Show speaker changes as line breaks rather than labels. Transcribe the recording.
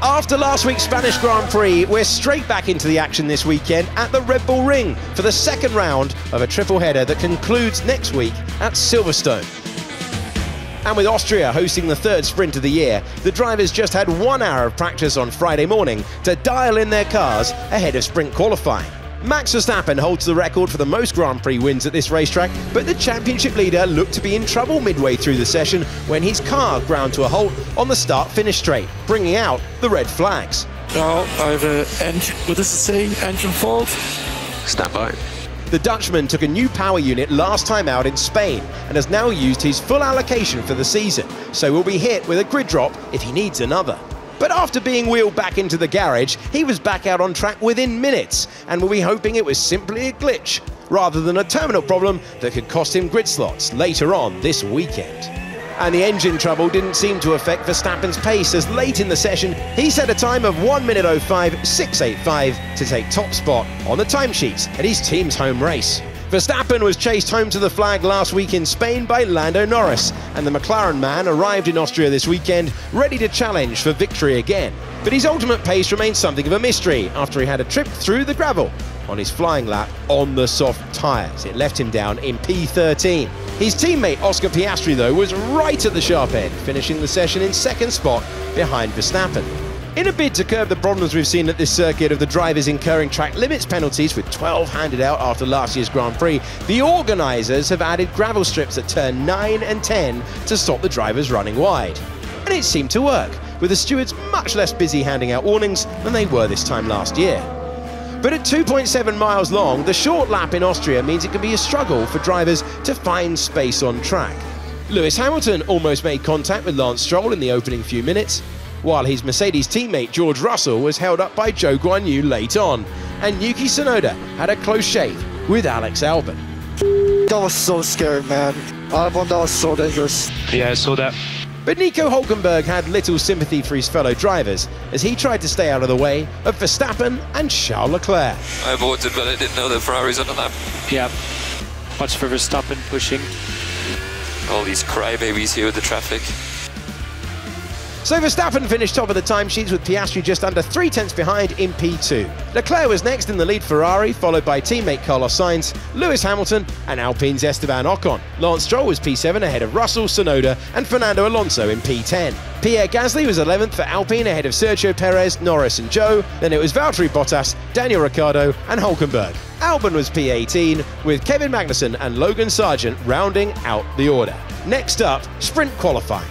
After last week's Spanish Grand Prix, we're straight back into the action this weekend at the Red Bull Ring for the second round of a triple header that concludes next week at Silverstone. And with Austria hosting the third sprint of the year, the drivers just had 1 hour of practice on Friday morning to dial in their cars ahead of sprint qualifying. Max Verstappen holds the record for the most Grand Prix wins at this racetrack, but the championship leader looked to be in trouble midway through the session when his car ground to a halt on the start-finish straight, bringing out the red flags.
Now I have engine fault.
Stand by.
The Dutchman took a new power unit last time out in Spain and has now used his full allocation for the season, so will be hit with a grid drop if he needs another. But after being wheeled back into the garage, he was back out on track within minutes and will be hoping it was simply a glitch, rather than a terminal problem that could cost him grid slots later on this weekend. And the engine trouble didn't seem to affect Verstappen's pace, as late in the session he set a time of 1:05.685 to take top spot on the timesheets at his team's home race. Verstappen was chased home to the flag last week in Spain by Lando Norris, and the McLaren man arrived in Austria this weekend ready to challenge for victory again. But his ultimate pace remains something of a mystery after he had a trip through the gravel on his flying lap on the soft tyres. It left him down in P13. His teammate Oscar Piastri, though, was right at the sharp end, finishing the session in second spot behind Verstappen. In a bid to curb the problems we've seen at this circuit of the drivers incurring track limits penalties, with 12 handed out after last year's Grand Prix, the organisers have added gravel strips at turn 9 and 10 to stop the drivers running wide. And it seemed to work, with the stewards much less busy handing out warnings than they were this time last year. But at 2.7 miles long, the short lap in Austria means it can be a struggle for drivers to find space on track. Lewis Hamilton almost made contact with Lance Stroll in the opening few minutes, while his Mercedes teammate George Russell was held up by Zhou Guanyu late on, and Yuki Tsunoda had a close shave with Alex Albon.
That was so scary, man. Albon, that was so dangerous.
Yeah, I saw that.
But Nico Hülkenberg had little sympathy for his fellow drivers as he tried to stay out of the way of Verstappen and Charles Leclerc.
I avoided, but I didn't know that Ferrari's on the lap.
Yeah. Watch for Verstappen pushing.
All these crybabies here with the traffic.
So Verstappen finished top of the timesheets with Piastri just under 3/10 behind in P2. Leclerc was next in the lead Ferrari, followed by teammate Carlos Sainz, Lewis Hamilton and Alpine's Esteban Ocon. Lance Stroll was P7 ahead of Russell, Tsunoda and Fernando Alonso in P10. Pierre Gasly was 11th for Alpine ahead of Sergio Perez, Norris and Zhou. Then it was Valtteri Bottas, Daniel Ricciardo and Hülkenberg. Albon was P18, with Kevin Magnussen and Logan Sargent rounding out the order. Next up, sprint qualifying.